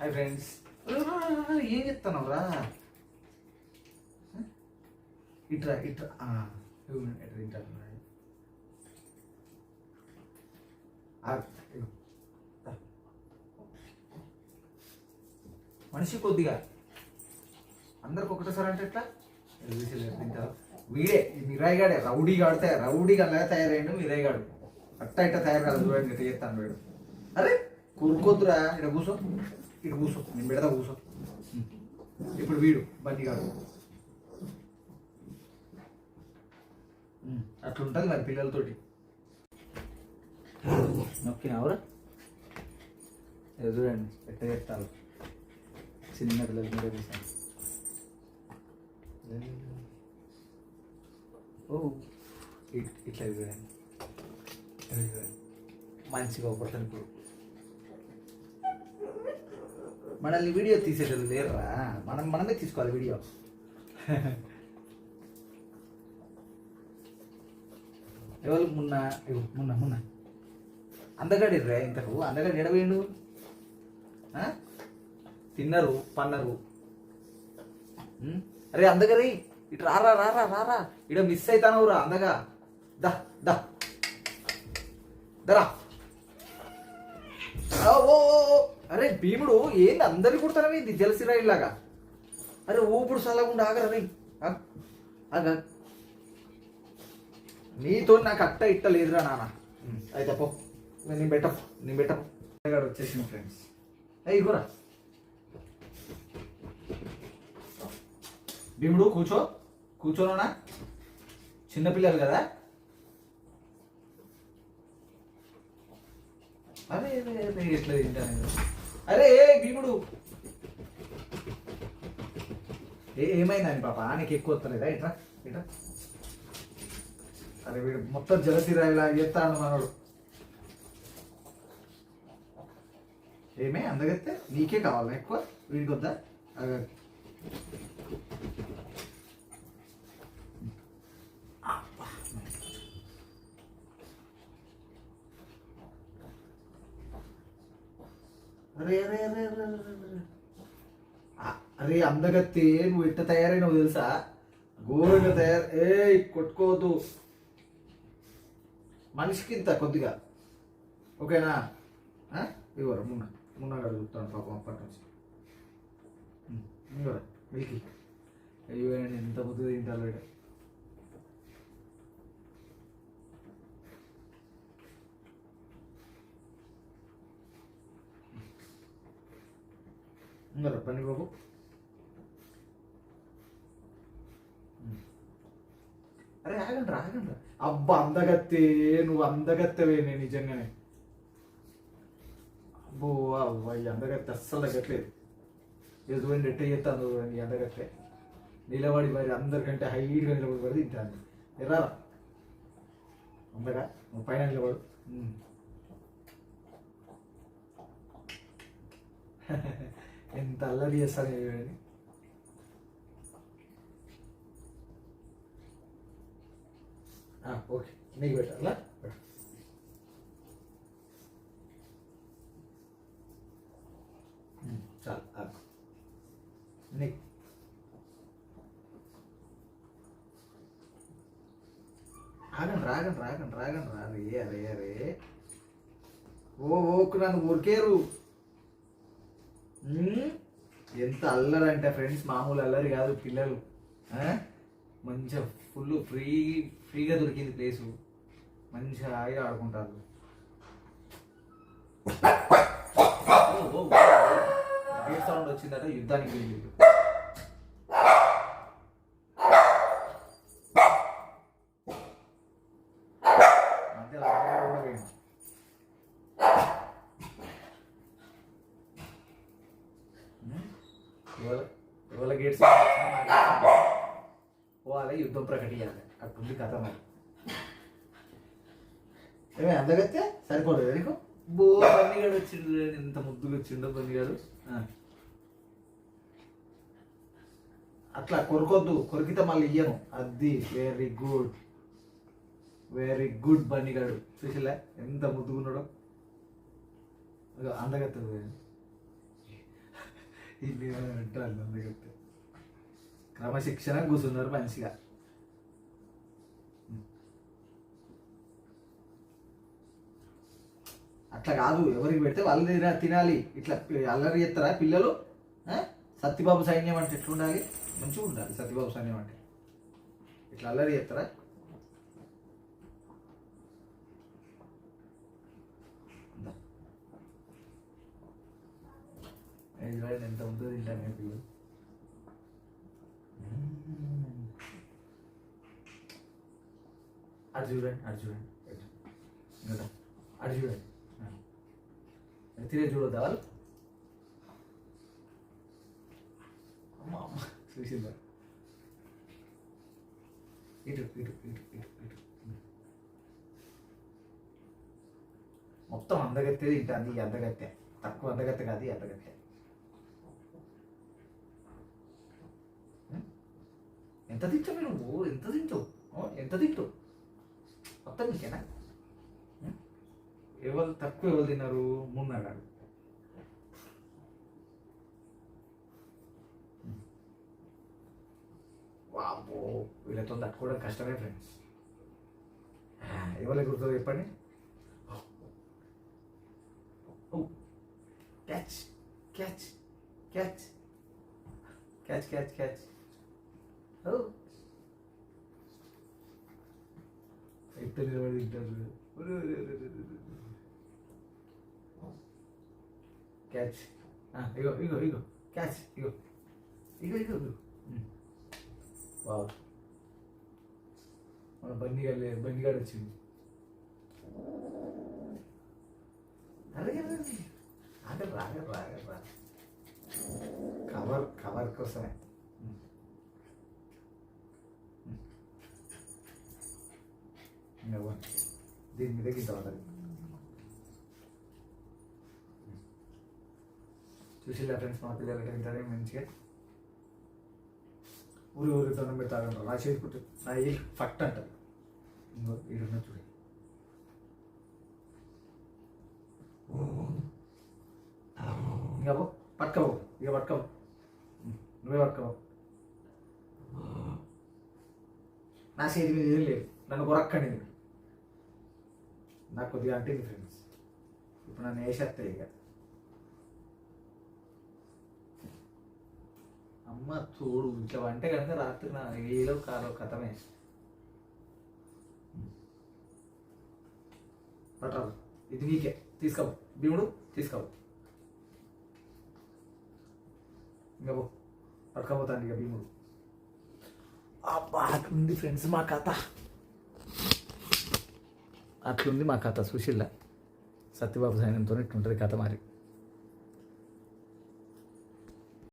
Hi friends. ఏం చెప్తున్నావు రా? ఇట్రా ఇట్రా ఇట్రా మనిషి కొద్దిగా అందరికి ఒకటేసారి అంటే ఎట్లా తింటారు. వీడే మిరాయిగాడే రౌడీగా ఆడితే రౌడీగా అలాగే తయారయ్యాడు మిరాయిగాడు. అట్ట ఇట్ట తయారు కాదు చూడండి ఇట్లా చేస్తాను వీడు. అరే కూరుకోద్దురా, ఇక్కడ కూర్చో, ఇక్కడ కూర్చో, నేను పెడతా కూర్చో. ఇప్పుడు వీడు బండిగాడు అట్లుంటుంది మరి పిల్లలతోటి. నొక్కినావురా చూడండి ఎట్ట చేస్తారు చిన్న పిల్లల మీద తీసాను. ఓ ఇట్లా చూడండి మంచిగా పడుతుంది. ఇప్పుడు మనల్ని వీడియో తీసేటప్పుడు లేరురా, మనమే తీసుకోవాలి వీడియో. ఎవరు మొన్న మొన్న మొన్న అందగాడి రా ఇంతకు అందగాడి ఎడవేయండు. తిన్నారు పన్నారు. అరే అందగరి ఇటు రారా రారా రారా, ఇడ మిస్ అవుతానవురా అందగా. దా దా దరా. ఓ అరే భీముడు ఏంది అందరికి కుడతానవి ఇది జలసిరా ఇలాగా. అరే ఊపుడు సలగుండా ఆగరా రే. ఆగ నీతో నాకు అట్ట ఇట్ట లేదురా నాన్న. అయితే పో, నేను పెట్టపు వచ్చేసింది ఫ్రెండ్స్. ఇగోరా భీముడు కూర్చోనా, చిన్నపిల్లలు కదా. అరే ఎట్లా తింటాను. అరే భీముడు ఏమైందని పాప నీకు ఎక్కువ వస్తలేదా? ఇట్రా ఇట్రా. అరే వీడు మొత్తం జలసిరా ఇలా చేస్తాడు మనోడు. ఏమే అందగత్తే నీకే కావాలా ఎక్కువ, వీడికి వద్దా? అరే అరే అరే అరే అరే అందగత్తే నువ్వు ఎట్ట తయారైనవు తెలుసా? ఘోరంగా తయారు. కొట్టుకోవద్దు మనిషికి ఇంత కొద్దిగా, ఓకేనా? ఇవ్వరా మున్న అడుగుతాను పాపం అప్పటి నుంచి. ఇవ్వరా మిల్కి. అయ్యో ఎంత ముద్దు తింటారు వీడు. ఇంకరా పని బాబు. అరే ఆగండి. అబ్బా అందగత్తే నువ్వు అందగత్తవే. నేను నిజంగానే అబ్బో అవ్వ ఈ అందగత్తే అస్సలు తగ్గట్లేదు. ఎదుగుండి ఎట్ట చేస్తాను ఈ అందగత్తే. నిలబడి మరి అందరికంటే హైట్గా నిలబడి పడి తింటాను. ఎర్రారా అందగా నువ్వు పైన నిలబడు. ఎంత అల్లరి చేస్తాను అని. ఓకే నీకు పెట్టాలా? చాలు నీకు. రాగండి రే. అరే ఓకు నన్ను ఊరికేరు. ఎంత అల్లరి అంటే ఫ్రెండ్స్, మామూలు అల్లరి కాదు. పిల్లలు మంచిగా ఫుల్ ఫ్రీగా దొరికింది ప్లేసు, మంచిగా హాయిగా ఆడుకుంటారు. గేట్ సౌండ్ వచ్చిందట, యుద్ధానికి వెళ్ళి ఇవాళ గేట్ పోవాలి, యుద్ధం ప్రకటించాలి. అట్టుంది కథ. మరి ఏమే అందగత్తే సరిపోలేదు నీకు. బండిగాడు వచ్చిండు, ఎంత ముద్దుగా వచ్చిండో బండిగాడు. అట్లా కొరకొద్దు, కొరికితే మళ్ళీ ఇయ్యను. అది వెరీ గుడ్ బండిగాడు. చూసిలే ఎంత ముద్దుగున్నాడో. అందగత్త ఇల్లు అంటారు అందుకంటే క్రమశిక్షణ కూర్చున్నారు మంచిగా. అట్లా కాదు, ఎవరికి పెడితే వాళ్ళు తినాలి. ఇట్లా అల్లరి చేస్తారా పిల్లలు? సత్యబాబు సైన్యం అంటే ఎట్లుండాలి? మంచిగా ఉండాలి సత్యబాబు సైన్యం అంటే. ఇట్లా అల్లరి చేస్తారా? ఎంత ఉంటుందో తింటాను పిల్లలు. అటు చూడండి, అటు చూడండి, ఇంకా అటు చూడండి. తినే చూడొద్దా వాళ్ళు? అమ్మ అమ్మ చూసిందా? ఇటు ఇటు ఇటు ఇటు ఇటు మొత్తం అందగత్తే తింటాను. ఈ అందగత్తె తక్కువ అందగత్తె కాదు, ఈ అందగత్తె. ఎంత తింటావు నువ్వు? ఎంత తింటావు? ఎంత తింటావు? మొత్తం నీకేనా? ఎవరు తక్కువ ఎవరు తిన్నారు? మున్నాడు. వామ్మో, వీళ్ళతో తట్టుకోవడం కష్టమే ఫ్రెండ్స్. ఎవరికి గుర్తుందో చెప్పండి. Catch catch catch catch catch catch. ఎక్కడ నిలబడి తింటారు? క్యాచ్. ఇగో ఇగో ఇగో క్యాచ్. ఇగో ఇగో ఇగో ఇగో. వావ్, మన బండిగాడు వచ్చింది. అలాగే ఆగరు ఆగరు ఆగరు రా. కవర్ కోసమే. దీని మీద గిట్ట ఉంటుంది. చూసిల్లా ఫ్రెండ్స్, మా పిల్లలకి తింటారే మంచిగా. ఊరి తొండం పెడతారంటారు. నా చేతి నా ఈ ఫక్ట్ అంటారు. ఇంకో ఈడున్న చూడు. ఇంకా పట్టుకోవు, ఇక పట్టుకోవు, నువ్వే పట్టుకోవు. నా చేతి మీద ఏం లేదు, నన్ను కొరక్కండి. నాకు కొద్దిగా అంటుంది ఫ్రెండ్స్. ఇప్పుడు నన్ను వేసేస్తాయి ఇక. అమ్మ చూడు, ఇట్లా వంటే కనుక రాత్రి నా ఏదో కాలో కథమే. పట్టాలి, ఇది నీకే. తీసుకోవు భీముడు, తీసుకోవు. ఇంకా పట్టుకపోతాను ఇక భీముడు. అబ్బా, అట్లుంది ఫ్రెండ్స్ మా కథ. అట్లుంది మా కథ. సుశీల సత్యబాబు సైన్యంతో ఇట్లుంటుంది కథ మరి.